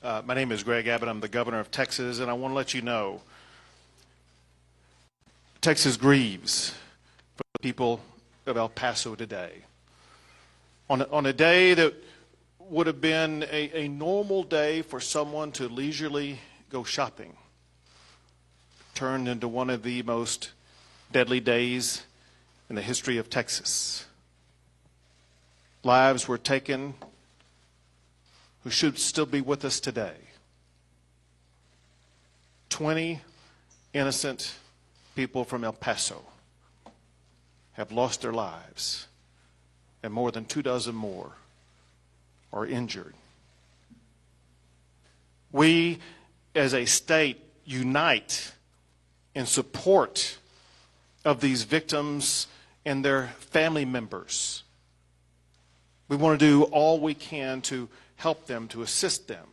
My name is Greg Abbott. I'm the governor of Texas, and I want to let you know Texas grieves for the people of El Paso today. On a day that would have been a normal day for someone to leisurely go shopping, turned into one of the most deadly days in the history of Texas. Lives were taken who should still be with us today. 20 innocent people from El Paso have lost their lives, and more than 24 more are injured. We, as a state, unite in support of these victims and their family members. We want to do all we can to help them, to assist them.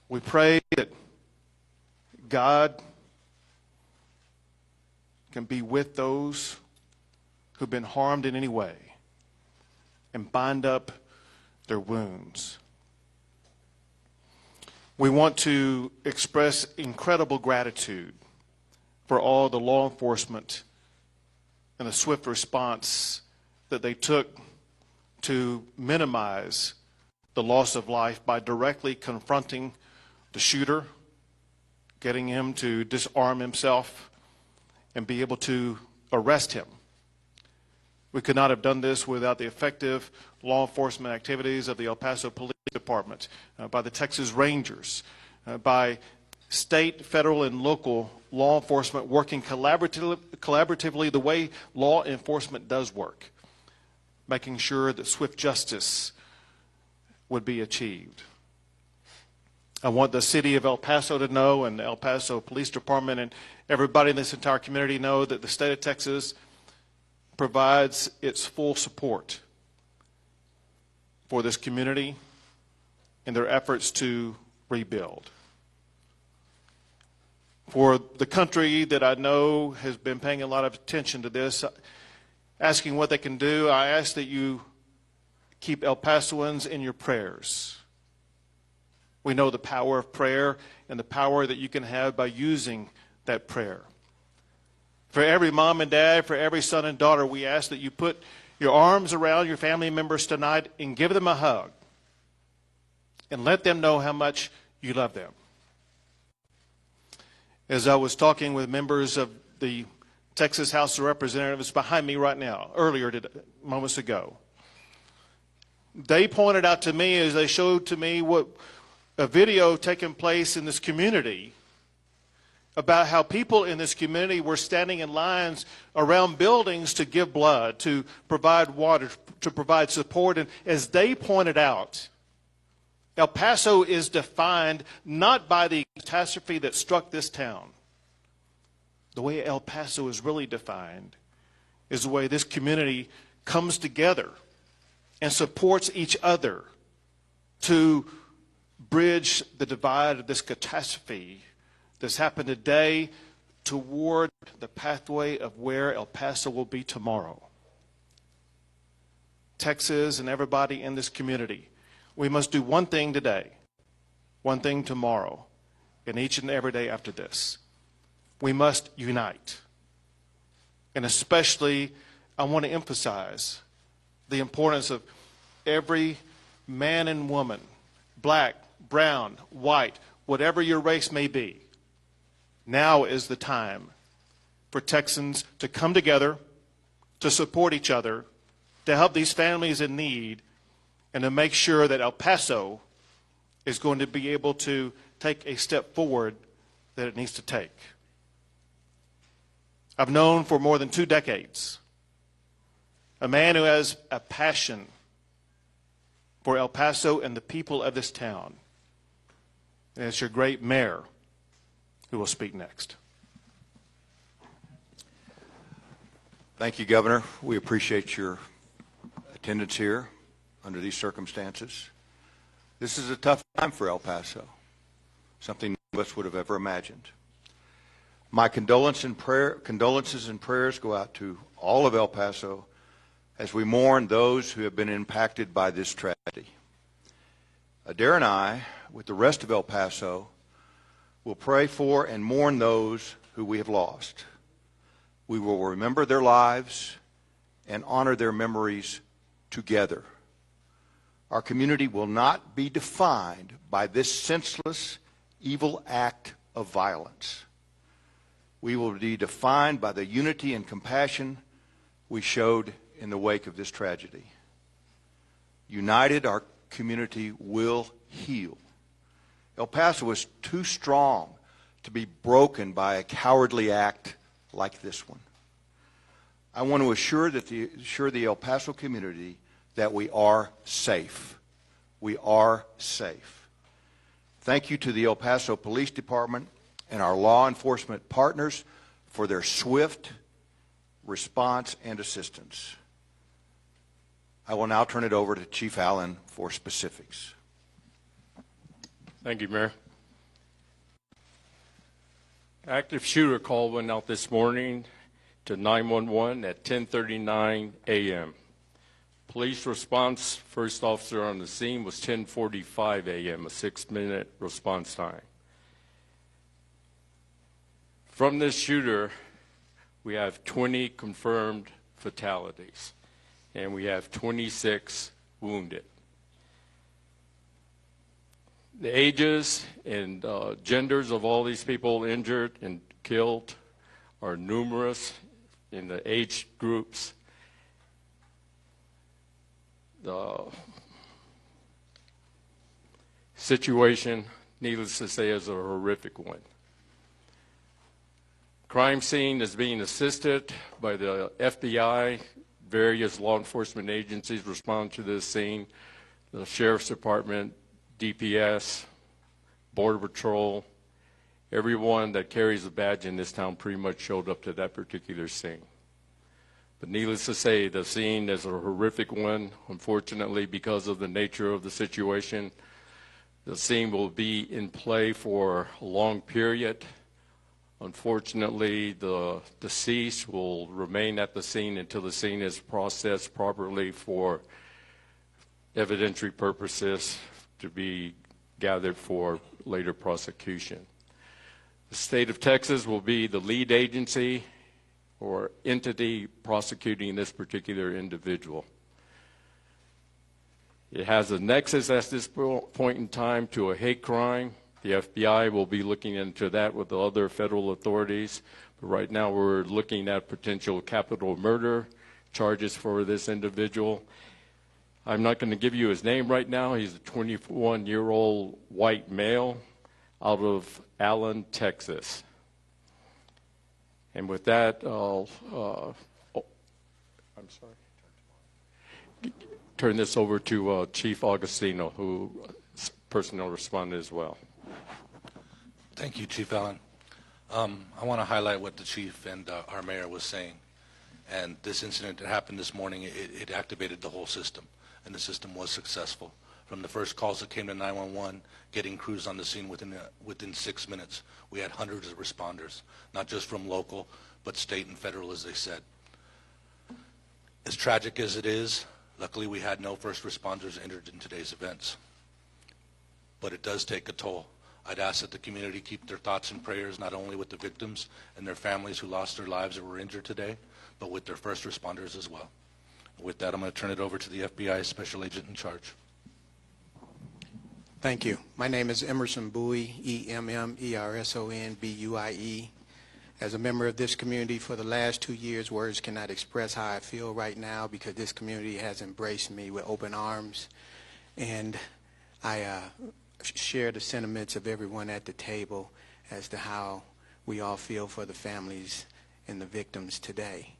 We pray that God can be with those who've been harmed in any way and bind up their wounds. We want to express incredible gratitude for all the law enforcement and the swift response that they took to minimize the loss of life by directly confronting the shooter, getting him to disarm himself and be able to arrest him. We could not have done this without the effective law enforcement activities of the El Paso Police Department, by the Texas Rangers, by state, federal, and local law enforcement working collaboratively the way law enforcement does work, making sure that swift justice would be achieved. I want the city of El Paso to know, and the El Paso Police Department and everybody in this entire community know, that the state of Texas provides its full support for this community in their efforts to rebuild. For the country that I know has been paying a lot of attention to this, asking what they can do, I ask that you keep El Pasoans in your prayers. We know the power of prayer and the power that you can have by using that prayer. For every mom and dad, for every son and daughter, we ask that you put your arms around your family members tonight and give them a hug and let them know how much you love them. As I was talking with members of the Texas House of Representatives behind me right now, moments ago, they pointed out to me, as they showed to me what a video taking place in this community about how people in this community were standing in lines around buildings to give blood, to provide water, to provide support. And as they pointed out, El Paso is defined not by the catastrophe that struck this town. The way El Paso is really defined is the way this community comes together and supports each other to bridge the divide of this catastrophe that's happened today toward the pathway of where El Paso will be tomorrow. Texas and everybody in this community, we must do one thing today, one thing tomorrow, and each and every day after this. We must unite. And especially, I want to emphasize the importance of every man and woman, black, brown, white, whatever your race may be. Now is the time for Texans to come together, to support each other, to help these families in need, and to make sure that El Paso is going to be able to take a step forward that it needs to take. I've known for more than 2 decades a man who has a passion for El Paso and the people of this town. And it's your great mayor who will speak next. Thank you, Governor. We appreciate your attendance here under these circumstances. This is a tough time for El Paso, something none of us would have ever imagined. My condolences and prayers go out to all of El Paso as we mourn those who have been impacted by this tragedy. Adair and I, with the rest of El Paso, will pray for and mourn those who we have lost. We will remember their lives and honor their memories together. Our community will not be defined by this senseless, evil act of violence. We will be defined by the unity and compassion we showed in the wake of this tragedy. United, our community will heal. El Paso is too strong to be broken by a cowardly act like this one. I want to assure the El Paso community that we are safe. We are safe. Thank you to the El Paso Police Department and our law enforcement partners for their swift response and assistance. I will now turn it over to Chief Allen for specifics. Thank you, Mayor. Active shooter call went out this morning to 911 at 10:39 a.m. Police response, first officer on the scene, was 10:45 a.m., a 6-minute response time. From this shooter, we have 20 confirmed fatalities, and we have 26 wounded. The ages and genders of all these people injured and killed are numerous in the age groups. The situation, needless to say, is a horrific one. Crime scene is being assisted by the FBI. Various law enforcement agencies respond to this scene. The Sheriff's Department, DPS, Border Patrol, everyone that carries a badge in this town pretty much showed up to that particular scene. But needless to say, the scene is a horrific one. Unfortunately, because of the nature of the situation, the scene will be in play for a long period. Unfortunately, the deceased will remain at the scene until the scene is processed properly for evidentiary purposes to be gathered for later prosecution. The state of Texas will be the lead agency or entity prosecuting this particular individual. It has a nexus at this point in time to a hate crime. The FBI will be looking into that with the other federal authorities. But right now we're looking at potential capital murder charges for this individual. I'm not going to give you his name right now. He's a 21-year-old white male out of Allen, Texas. And with that, I'm sorry. Turn this over to Chief Augustino, who personally responded as well. Thank you, Chief Allen. I want to highlight what the Chief and our Mayor was saying. And this incident that happened this morning, it activated the whole system, and the system was successful. From the first calls that came to 911, getting crews on the scene within 6 minutes. We had hundreds of responders, not just from local, but state and federal, as they said. As tragic as it is, luckily we had no first responders injured in today's events. But it does take a toll. I'd ask that the community keep their thoughts and prayers not only with the victims and their families who lost their lives or were injured today, but with their first responders as well. With that, I'm going to turn it over to the FBI Special Agent in charge. Thank you. My name is Emerson Bowie, E-M-M-E-R-S-O-N-B-U-I-E. As a member of this community for the last 2 years, words cannot express how I feel right now because this community has embraced me with open arms. And I share the sentiments of everyone at the table as to how we all feel for the families and the victims today.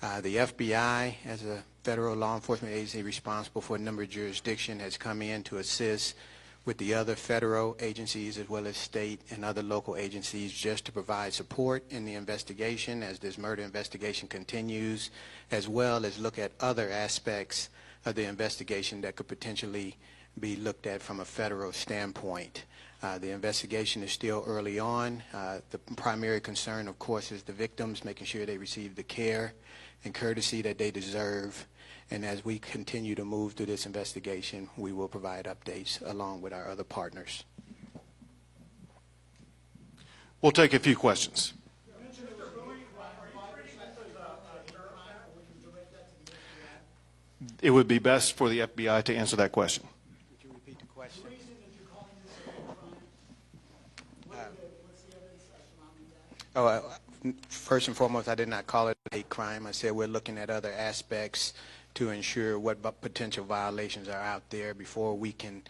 The FBI, as a federal law enforcement agency responsible for a number of jurisdictions, has come in to assist with the other federal agencies as well as state and other local agencies just to provide support in the investigation as this murder investigation continues, as well as look at other aspects of the investigation that could potentially be looked at from a federal standpoint. The investigation is still early on. The primary concern, of course, is the victims, making sure they receive the care and courtesy that they deserve. And as we continue to move through this investigation, we will provide updates along with our other partners. We'll take a few questions. It would be best for the FBI to answer that question. Would you repeat the question? First and foremost, I did not call it a hate crime. I said we're looking at other aspects to ensure what potential violations are out there before we can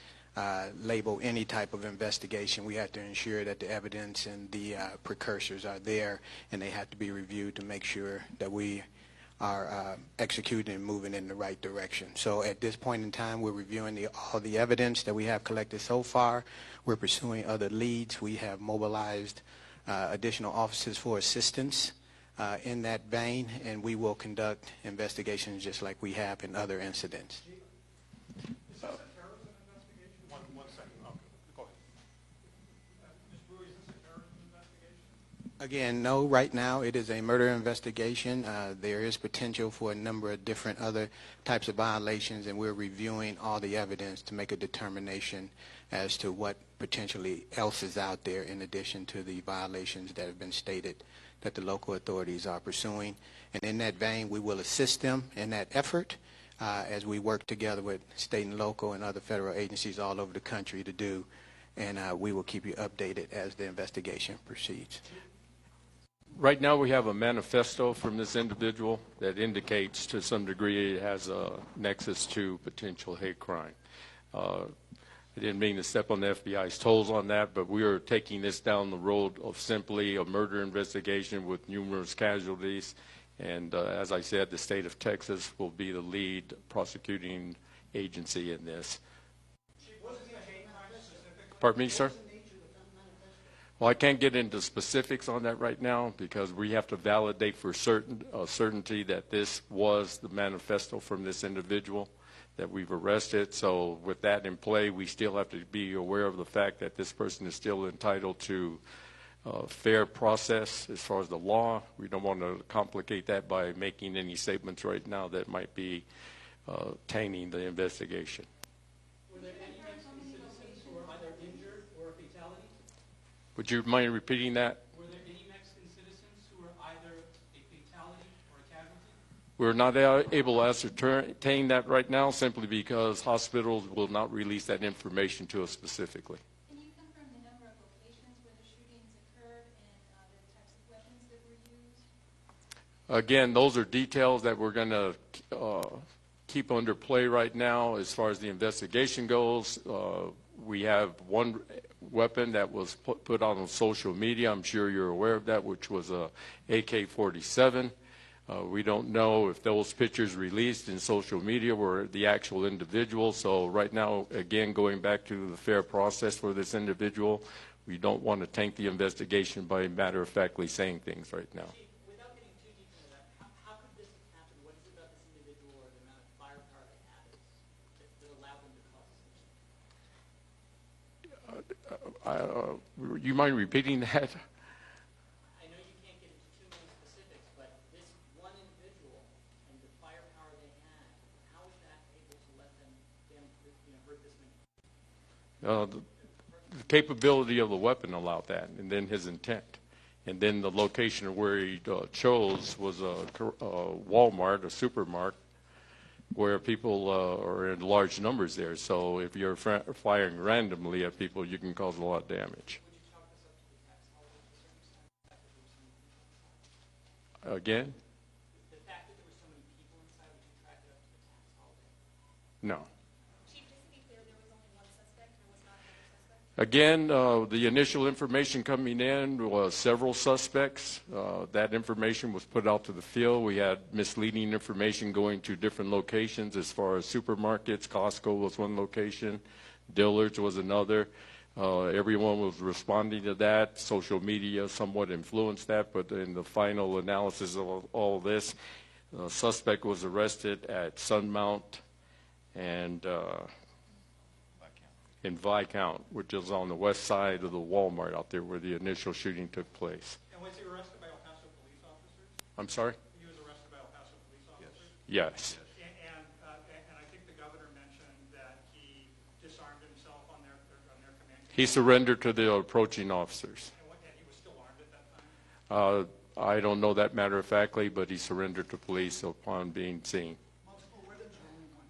label any type of investigation. We have to ensure that the evidence and the precursors are there, and they have to be reviewed to make sure that we are executing and moving in the right direction. So at this point in time, we're reviewing all the evidence that we have collected so far. We're pursuing other leads. We have mobilized additional officers for assistance in that vein, and we will conduct investigations just like we have in other incidents. Again, no, right now it is a murder investigation. There is potential for a number of different other types of violations, and we're reviewing all the evidence to make a determination as to what potentially else is out there in addition to the violations that have been stated that the local authorities are pursuing. And in that vein, we will assist them in that effort as we work together with state and local and other federal agencies all over the country to do, and we will keep you updated as the investigation proceeds. Right now, we have a manifesto from this individual that indicates to some degree it has a nexus to potential hate crime. I didn't mean to step on the FBI's toes on that, but we are taking this down the road of simply a murder investigation with numerous casualties. And as I said, the state of Texas will be the lead prosecuting agency in this. Pardon me, sir? Well, I can't get into specifics on that right now because we have to validate for certainty that this was the manifesto from this individual that we've arrested. So with that in play, we still have to be aware of the fact that this person is still entitled to fair process as far as the law. We don't want to complicate that by making any statements right now that might be tainting the investigation. Would you mind repeating that? Were there any Mexican citizens who were either a fatality or a casualty? We're not able to ascertain that right now simply because hospitals will not release that information to us specifically. Can you confirm the number of locations where the shootings occurred and the types of weapons that were used? Again, those are details that we're going to keep under play right now as far as the investigation goes. We have one weapon that was put on social media. I'm sure you're aware of that, which was a AK-47. We don't know if those pictures released in social media were the actual individual. So right now, again, going back to the fair process for this individual, we don't want to taint the investigation by matter-of-factly saying things right now. Without getting too deep into that, how could this have happened? What is it about this individual or the amount of firepower they have that allowed them to cause this? You mind repeating that? I know you can't get into too many specifics, but this one individual and the firepower they had, how is that able to let them hurt this many? The capability of the weapon allowed that, and then his intent. And then the location where he chose was a Walmart, a supermarket, where people are in large numbers there. So if you're firing randomly at people, you can cause a lot of damage. Would you chalk this up to the tax holiday to a certain extent? Again? The fact that there were so many people inside, would you track it up to the tax holiday? No. Chief, just to be clear, there was only one suspect, there was not another suspect? Again, the initial information coming in was several suspects. That information was put out to the field. We had misleading information going to different locations as far as supermarkets. Costco was one location. Dillard's was another. Everyone was responding to that. Social media somewhat influenced that, but in the final analysis of all this, the suspect was arrested at Sunmount and in Viscount, which is on the west side of the Walmart out there where the initial shooting took place. And was he arrested by El Paso police officers? I'm sorry? He was arrested by El Paso police officers? Yes. And He surrendered to the approaching officers. And he was still armed at that time? I don't know that matter of factly, but he surrendered to police upon being seen. Multiple weapons or only one?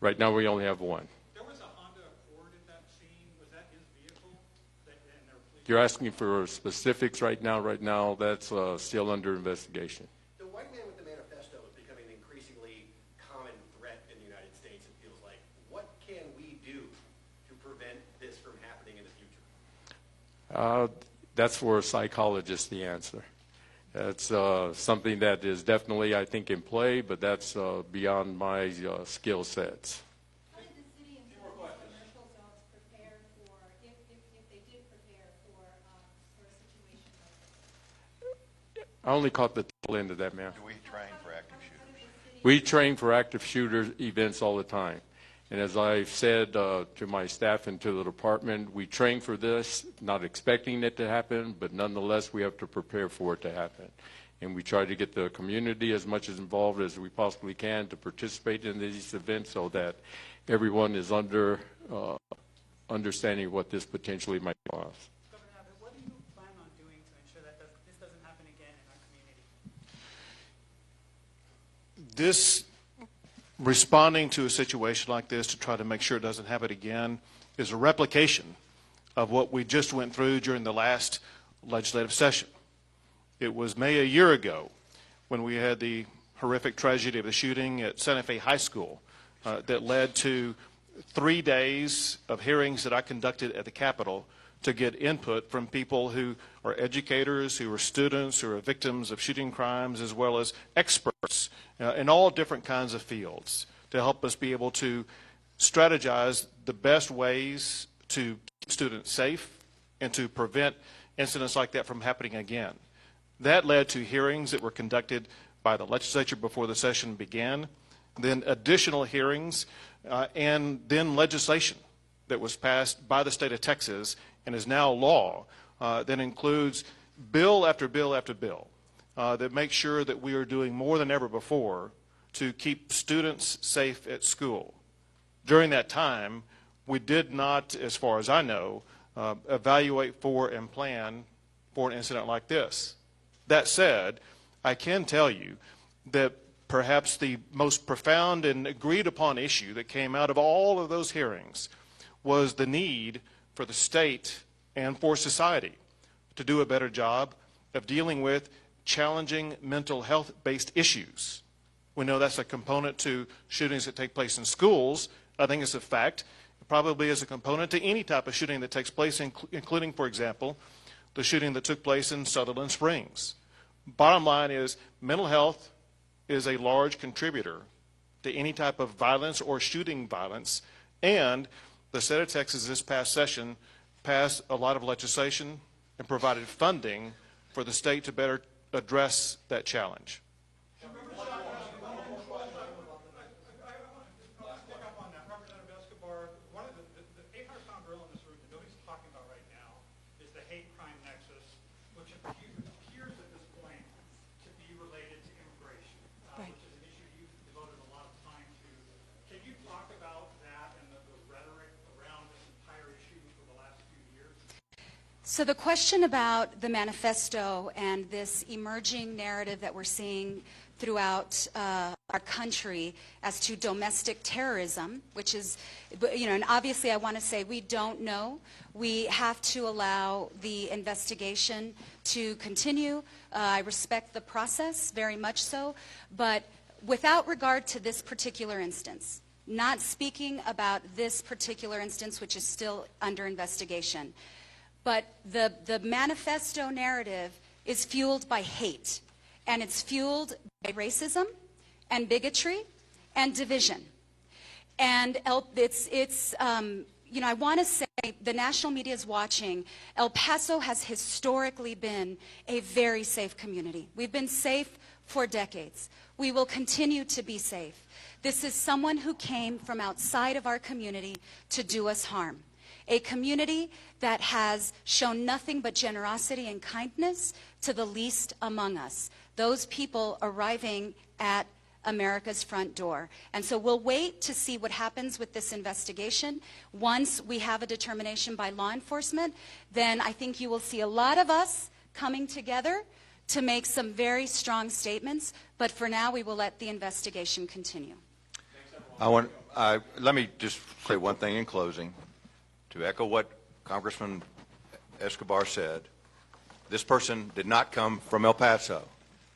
Right now, we only have one. There was a Honda Accord at that scene. Was that his vehicle? And there were police. You're asking for specifics right now. Right now, that's still under investigation. The white man with the manifesto is becoming an increasingly common threat in the United States, it feels like. What can we do to prevent this from happening in the future? That's for a psychologist, the answer. That's something that is definitely, I think, in play, but that's beyond my skill sets. How did the city and some of these commercial zones prepare for, if they did prepare for a situation like this? I only caught the tail end of that, ma'am. Do we train for active shooters? We train for active shooter events all the time. And as I've said to my staff and to the department, we train for this, not expecting it to happen, but nonetheless, we have to prepare for it to happen. And we try to get the community as much as involved as we possibly can to participate in these events so that everyone is understanding what this potentially might cause. Governor Abbott, what do you plan on doing to ensure that this doesn't happen again in our community? This responding to a situation like this to try to make sure it doesn't happen again is a replication of what we just went through during the last legislative session. It was May a year ago when we had the horrific tragedy of the shooting at Santa Fe High School that led to 3 days of hearings that I conducted at the Capitol to get input from people who are educators, who are students, who are victims of shooting crimes, as well as experts in all different kinds of fields to help us be able to strategize the best ways to keep students safe and to prevent incidents like that from happening again. That led to hearings that were conducted by the legislature before the session began, then additional hearings, and then legislation that was passed by the state of Texas and is now law that includes bill after bill after bill that makes sure that we are doing more than ever before to keep students safe at school. During that time, we did not, as far as I know, evaluate for and plan for an incident like this. That said, I can tell you that perhaps the most profound and agreed upon issue that came out of all of those hearings was the need for the state and for society to do a better job of dealing with challenging mental health-based issues. We know that's a component to shootings that take place in schools. I think it's a fact. It probably is a component to any type of shooting that takes place, including, for example, the shooting that took place in Sutherland Springs. Bottom line is mental health is a large contributor to any type of violence or shooting violence, and the state of Texas this past session passed a lot of legislation and provided funding for the state to better address that challenge. So the question about the manifesto and this emerging narrative that we're seeing throughout our country as to domestic terrorism, which is, and obviously I want to say we don't know. We have to allow the investigation to continue. I respect the process, very much so, but without regard to this particular instance, not speaking about this particular instance, which is still under investigation, but the manifesto narrative is fueled by hate, and it's fueled by racism and bigotry and division. And I want to say the national media is watching. El Paso has historically been a very safe community. We've been safe for decades. We will continue to be safe. This is someone who came from outside of our community to do us harm. A community that has shown nothing but generosity and kindness to the least among us. Those people arriving at America's front door. And so we'll wait to see what happens with this investigation. Once we have a determination by law enforcement, then I think you will see a lot of us coming together to make some very strong statements. But for now, we will let the investigation continue. Let me just say one thing in closing. To echo what Congressman Escobar said, this person did not come from El Paso.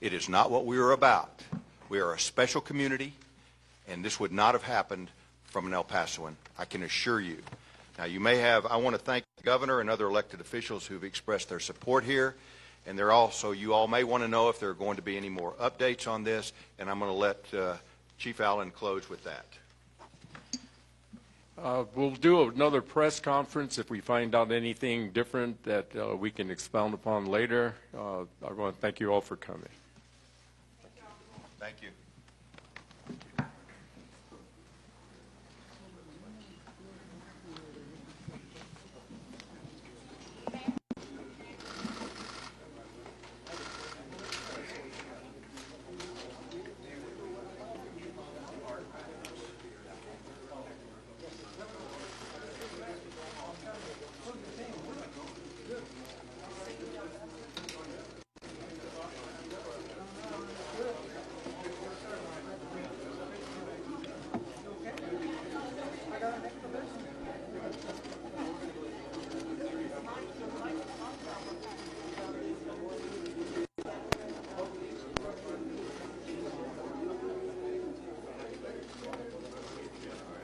It is not what we are about. We are a special community, and this would not have happened from an El Pasoan, I can assure you. Now, you may have, I want to thank the governor and other elected officials who've expressed their support here, and they're also, you all may want to know if there are going to be any more updates on this, and I'm going to let Chief Allen close with that. We'll do another press conference if we find out anything different that we can expound upon later. I want to thank you all for coming. Thank you.